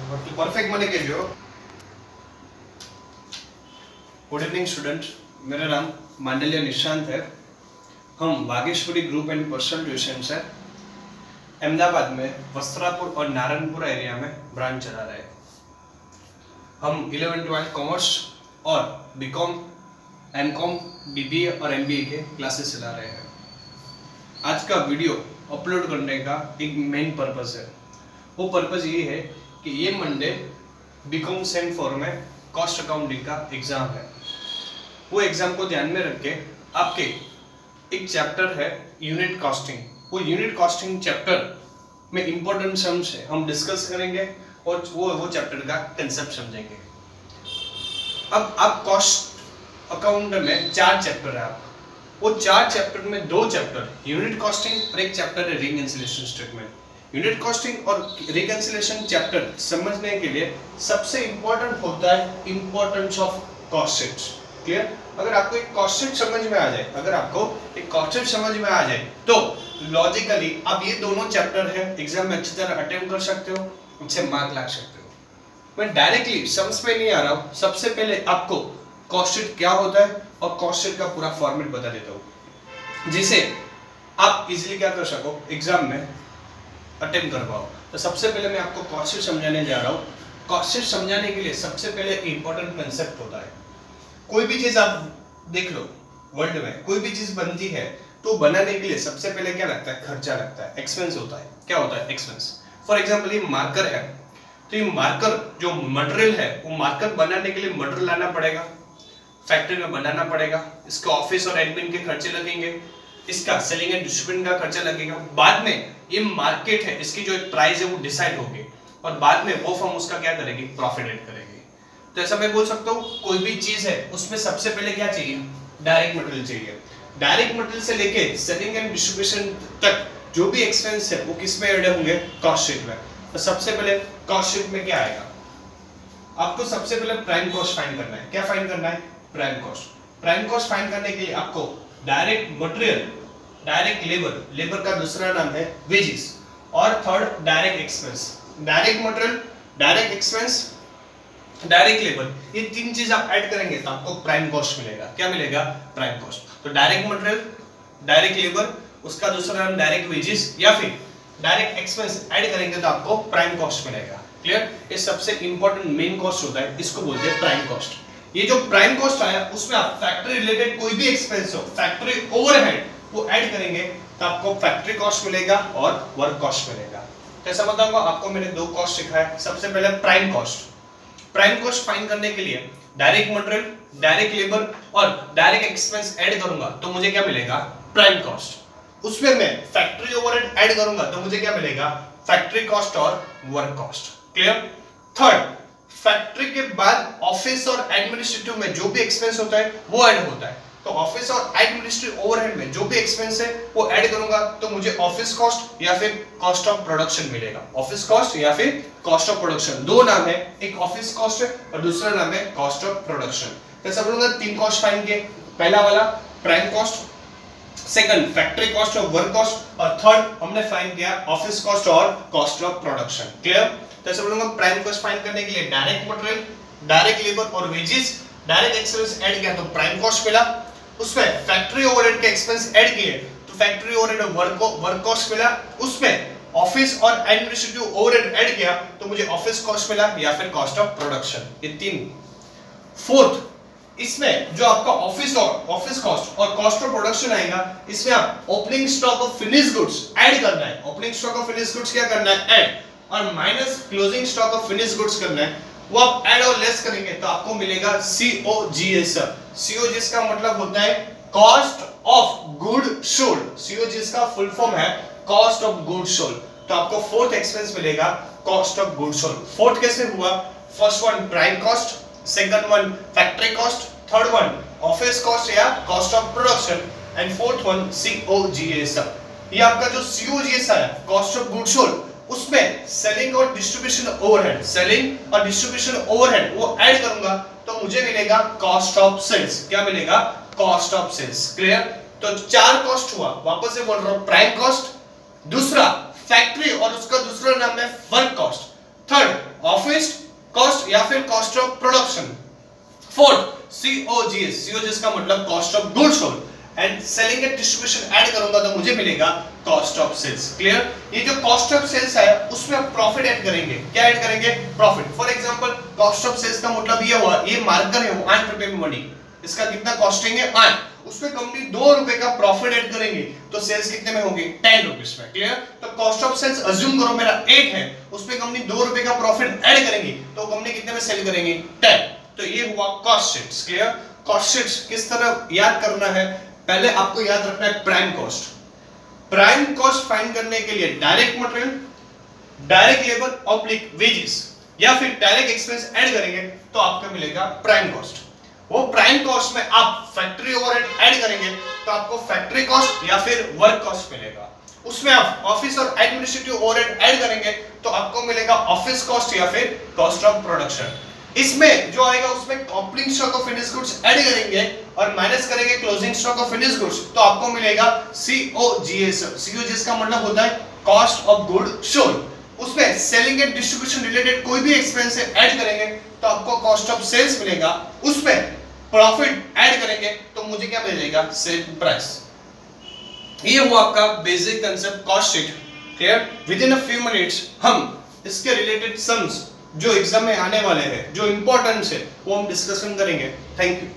Perfect माने के जो गुड इवनिंग स्टूडेंट, मेरा नाम मांडलिया निशांत है। हम Vageshwari group and personal tuition से अहमदाबाद में वस्त्रापुर और नारायणपुर एरिया में ब्रांच चला रहे हैं। हम 11-12 कॉमर्स और बीकॉम, एमकॉम, बीबीए और एमबीए के क्लासेस चला रहे हैं। आज का वीडियो अपलोड करने का एक मेन पर्पस है। वो पर्पस ये है कि ये मंडे बीकॉम सेम 4 में कॉस्ट अकाउंटिंग का एग्जाम है। वो एग्जाम को ध्यान में रख के आपके एक चैप्टर है यूनिट कॉस्टिंग। वो यूनिट कॉस्टिंग चैप्टर में इंपॉर्टेंट सम्स है, हम डिस्कस करेंगे और वो चैप्टर का कंसेप्ट समझेंगे। अब आप कॉस्ट अकाउंट में 4 चैप्टर है। आप वो 4 चैप्टर में 2 चैप्टर यूनिट कॉस्टिंग और एक चैप्टर है रिकंसिलिएशन स्टेटमेंट। यूनिट कॉस्टिंग और रिकंसिलिएशन चैप्टर समझने के लिए सबसे इंपॉर्टेंट होता है importance of cost sheets. Clear? अगर आपको एक कॉस्ट शीट समझ में आ जाए, तो लॉजिकली आप ये दोनों चैप्टर है एग्जाम में अच्छी तरह अटेम्प्ट कर सकते हो, अच्छे मार्क ला सकते हो। मैं डायरेक्टली सम्स पे नहीं आ रहा हूँ। सबसे पहले आपको कॉस्ट शीट क्या होता है और कॉस्ट शीट का पूरा फॉर्मेट बता देता हूँ, जिसे आप इजीली क्या कर सको, एग्जाम में अटेम्प्ट कर पाओ। तो सबसे पहले मैं आपको कॉस्ट शीट समझाने जा रहा हूँ। कॉस्ट शीट समझाने के लिए सबसे पहले इंपॉर्टेंट कंसेप्ट होता है। कोई भी चीज आप देख लो, वर्ल्ड में कोई भी चीज बनती है तो बनाने के लिए सबसे पहले क्या लगता है? खर्चा लगता है, एक्सपेंस होता है। क्या होता है? एक्सपेंस। फॉर एग्जांपल ये मार्कर है, तो ये मार्कर जो मटेरियल है, वो मार्कर बनाने के लिए मटेरियल लाना पड़ेगा, फैक्ट्री में बनाना पड़ेगा, इसका ऑफिस और एडमिन के खर्चे लगेंगे, इसका सेलिंग एंड डिस्ट्रीब्यूशन का खर्चा लगेगा। बाद में ये मार्केट है, इसकी जो एक प्राइस है वो डिसाइड होगी और बाद में वो फर्म उसका क्या करेगी? प्रॉफिट एड करेगी। तो ऐसा मैं बोल सकता हूँ कोई भी चीज है उसमें सबसे पहले क्या चाहिए? डायरेक्ट मटेरियल चाहिए। डायरेक्ट मटेरियल से लेके सेलिंग एंड डिस्ट्रीब्यूशन तक जो भी एक्सपेंस है वो किस में ऐड होंगे? कॉस्ट शीट में। तो सबसे पहले कॉस्ट शीट में क्या आएगा? आपको सबसे पहले प्राइम कॉस्ट फाइंड करना है। क्या फाइंड करना है? Prime cost. Prime cost find करने के लिए आपको direct material, direct labour, labour का दूसरा नाम है वेजेस, और third direct expense. Direct material, direct expense, direct labour, ये 3 चीज आप ऐड करेंगे तो आपको प्राइम कॉस्ट मिलेगा। क्या मिलेगा? Prime cost. तो डायरेक्ट मटेरियल, डायरेक्ट लेबर, उसका दूसरा नाम डायरेक्ट वेजेस या फिर डायरेक्ट एक्सपेंस ऐड करेंगे तो आपको प्राइम कॉस्ट मिलेगा। क्लियर? ये सबसे इंपॉर्टेंट मेन कॉस्ट होता है, इसको बोलते हैं प्राइम कॉस्ट। ये जो प्राइम कॉस्ट आया उसमें आप फैक्ट्री रिलेटेड कोई भी एक्सपेंस हो, फैक्ट्री ओवरहेड, वो ऐड करेंगे तो आपको फैक्ट्री कॉस्ट मिलेगा और वर्क कॉस्ट मिलेगा। कैसा बताऊंगा आपको? मैंने 2 कॉस्ट सिखाया। सबसे पहले prime cost. Prime cost find करने के लिए डायरेक्ट मटेरियल, डायरेक्ट लेबर और डायरेक्ट एक्सपेंस ऐड करूंगा तो मुझे क्या मिलेगा? Prime cost. उसमें मैं फैक्ट्री ओवरहेड ऐड करूंगा तो मुझे क्या मिलेगा? फैक्ट्री कॉस्ट और work cost. Clear? Third, factory के बाद ऑफिस और एडमिनिस्ट्रेटिव में जो भी एक्सपेंस होता है वो ऐड होता है। तो ऑफिस और एडमिनिस्ट्रेटिव ओवरहेड में जो भी एक्सपेंस है वो ऐड करूंगा तो मुझे ऑफिस कॉस्ट या फिर कॉस्ट ऑफ प्रोडक्शन मिलेगा। ऑफिस कॉस्ट या फिर कॉस्ट ऑफ प्रोडक्शन, 2 नाम है, एक ऑफिस कॉस्ट है और दूसरा नाम है कॉस्ट ऑफ प्रोडक्शन। कैसे बोलूंगा? 3 कॉस्ट फाइंड किए। पहला वाला prime cost, second factory cost और वर्क कॉस्ट, और थर्ड हमने फाइंड किया ऑफिस कॉस्ट और कॉस्ट ऑफ प्रोडक्शन। क्लियर? कैसे बोलूंगा? प्राइम कॉस्ट फाइंड करने के लिए डायरेक्ट मटेरियल, डायरेक्ट लेबर और वेजेस, डायरेक्ट एक्सपेंस ऐड किया तो प्राइम कॉस्ट मिला। उसमें फैक्ट्री ओवरहेड के एक्सपेंस ऐड किए तो फैक्ट्री ओवरहेड और वर्क कॉस्ट मिला। उसमें ऑफिस और एडमिनिस्ट्रेटिव ओवरहेड ऐड किया तो मुझे ऑफिस कॉस्ट मिला या फिर कॉस्ट ऑफ प्रोडक्शन। ये 3। फोर्थ, इसमें जो आपका ऑफिस कॉस्ट और कॉस्ट ऑफ प्रोडक्शन आएगा, इसमें आप opening stock of finish goods add करना है। Opening stock of finish goods क्या करना है? ऐड, और minus closing stock of finish goods करना है। वो आप ऐड और लेस करेंगे तो आपको मिलेगा COGS। COGS का मतलब होता है cost of good sold. COGS का फुल फॉर्म है कॉस्ट ऑफ गुड सोल्ड। तो आपको फोर्थ एक्सपेंस मिलेगा cost of good sold. Fourth कैसे हुआ? First one prime cost, second one factory cost, third one office cost या cost of production, and fourth one COGS। ये आपका जो COGS है, कॉस्ट ऑफ गुड सोल्ड, उसमें selling और डिस्ट्रीब्यूशन ओवरहेड वो ऐड करूंगा तो मुझे मिलेगा कॉस्ट ऑफ सेल्स। क्या मिलेगा? Cost of sales. क्लियर? तो 4 कॉस्ट हुआ। वापस से बोल रहा हूं, प्राइम कॉस्ट, दूसरा फैक्ट्री और उसका दूसरा नाम है वर्क कॉस्ट, थर्ड ऑफिस फिर cost of production. Fourth COGS, COGS का मतलब cost of goods sold, and selling and distribution add करूंगा तो मुझे मिलेगा कॉस्ट ऑफ सेल्स। क्लियर? ये जो कॉस्ट ऑफ सेल्स है उसमें आप प्रॉफिट ऐड करेंगे। क्या ऐड करेंगे? Profit. For example cost of sales का मतलब ये हुआ, ये मार्कर है वो 8 रुपए में मनी, इसका कितना कॉस्टिंग है 8, उसमें कंपनी 2 रुपए का प्रॉफिट ऐड करेंगे तो सेल्स कितने में होगी? 10 रुपीस में। क्लियर? तो कॉस्ट ऑफ सेल्स अज्यूम करो मेरा 8 है, उसमें कंपनी 2 रुपए का प्रॉफिट ऐड करेंगे तो कंपनी कितने में सेल करेंगे? 10। तो ये हुआ cost sheets. Clear? Cost sheets किस तरह याद करना है? पहले आपको याद रखना है prime cost. Prime cost find करने के लिए direct material, direct labour oblique wages या फिर डायरेक्ट एक्सपेंस ऐड करेंगे तो आपको मिलेगा प्राइम कॉस्ट। वो प्राइम कॉस्ट में आप फैक्ट्री ओवरहेड ऐड करेंगे तो आपको फैक्ट्री कॉस्ट या फिर वर्क कॉस्ट मिलेगा। उसमें आप ऑफिस और एडमिनिस्ट्रेटिव ओवरहेड ऐड करेंगे तो आपको मिलेगा ऑफिस कॉस्ट या फिर कॉस्ट ऑफ प्रोडक्शन। इसमें जो आएगा उसमें opening stock of finished goods add करेंगे और माइनस करेंगे closing stock of finished goods तो आपको मिलेगा COGS। COGS का मतलब होता है कॉस्ट ऑफ गुड सोल्ड। उसमें सेलिंग एंड डिस्ट्रीब्यूशन रिलेटेड कोई भी एक्सपेंस ऐड करेंगे तो आपको कॉस्ट ऑफ सेल्स मिलेगा। उसमें प्रॉफिट ऐड करेंगे तो मुझे क्या मिलेगा? Sale price. ये हुआ आपका basic concept cost sheet. Clear? With in a few minutes हम इसके रिलेटेड सम्स जो एग्जाम में आने वाले हैं, जो इंपॉर्टेंस है, वो हम डिस्कशन करेंगे। Thank you.